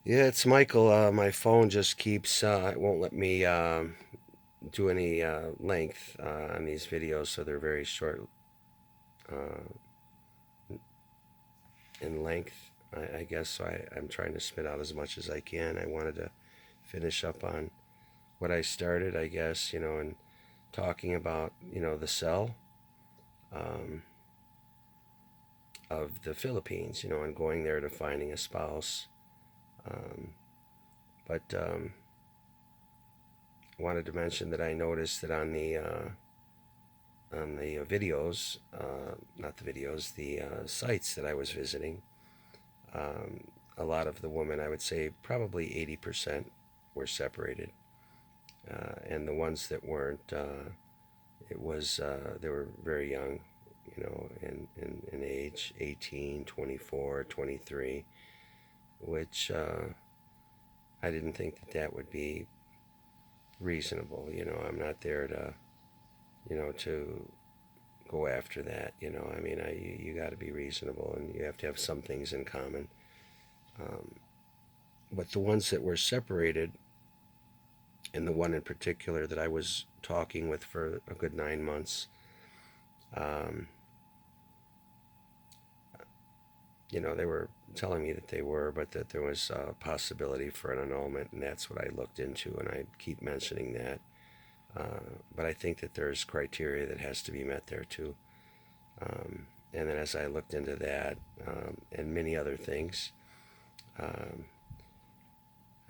Yeah, it's Michael. My phone just keeps, it won't let me do any length on these videos, so they're very short uh, in length, I guess. So I'm trying to spit out as much as I can. I wanted to finish up on what I started, I guess, and talking about, the cell um, of the Philippines, and going there to finding a spouse. Um, but I wanted to mention that I noticed that on the videos, not the videos, the sites that I was visiting, um, a lot of the women, I would say probably 80% were separated. And the ones that weren't, they were very young, in age 18, 24, 23, which I didn't think that that would be reasonable. I'm not there to go after that. I mean, you got to be reasonable, and you have to have some things in common. Um, but the ones that were separated, and the one in particular that I was talking with for a good 9 months, um, they were telling me that they were, but that there was a possibility for an annulment, and that's what I looked into, and I keep mentioning that. But I think that there's criteria that has to be met there too. And then as I looked into that and many other things, um,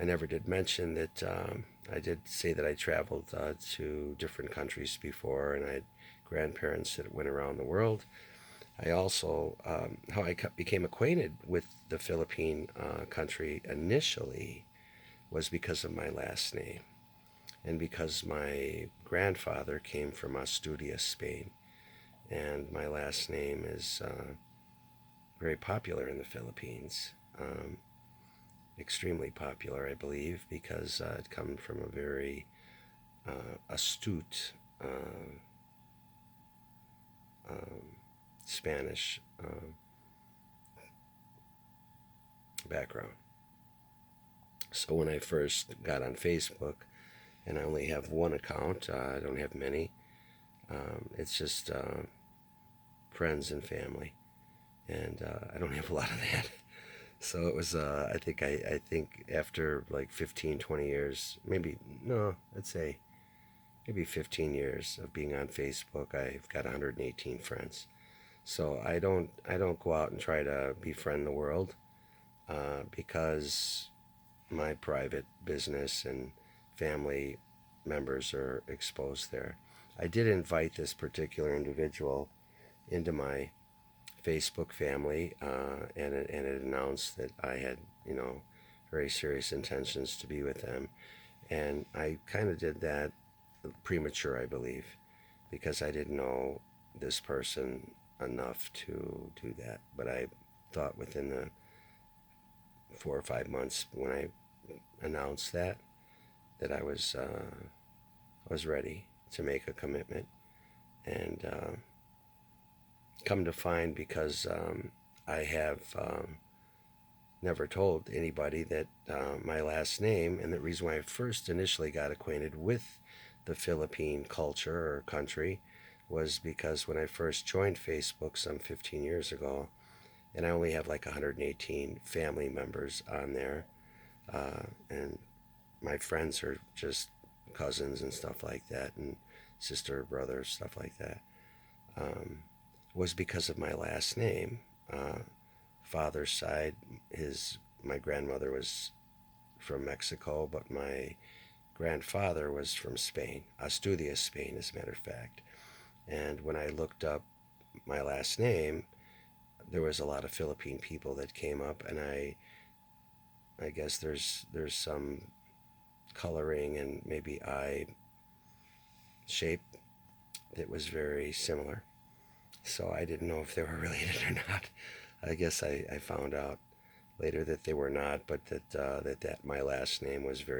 I never did mention that I did say that I traveled to different countries before, and I had grandparents that went around the world. I also, how I became acquainted with the Philippine country initially was because of my last name, and because my grandfather came from Asturias, Spain, and my last name is very popular in the Philippines. Extremely popular, I believe, because it comes from a very astute um, Spanish background. So when I first got on Facebook, and I only have one account, I don't have many. It's just friends and family, and I don't have a lot of that. So it was, I think after like 15, 20 years, maybe, no, I'd say maybe 15 years of being on Facebook, I've got 118 friends. So I don't go out and try to befriend the world because my private business and family members are exposed there. I did invite this particular individual into my Facebook family, and it announced that I had, very serious intentions to be with them. And I kind of did that premature, I believe, because I didn't know this person enough to do that. But I thought within the 4 or 5 months when I announced that I was ready to make a commitment, and come to find, because I have never told anybody that my last name, and the reason why I first initially got acquainted with the Philippine culture or country was because when I first joined Facebook some 15 years ago, and I only have like 118 family members on there, and my friends are just cousins and stuff like that, and sister, brother, stuff like that, um, was because of my last name. Father's side, his my grandmother was from Mexico, but my grandfather was from Spain, Asturias, Spain, as a matter of fact. And when I looked up my last name, there was a lot of Philippine people that came up, and I guess there's some coloring and maybe eye shape that was very similar. So I didn't know if they were related or not. I guess I found out later that they were not, but that my last name was very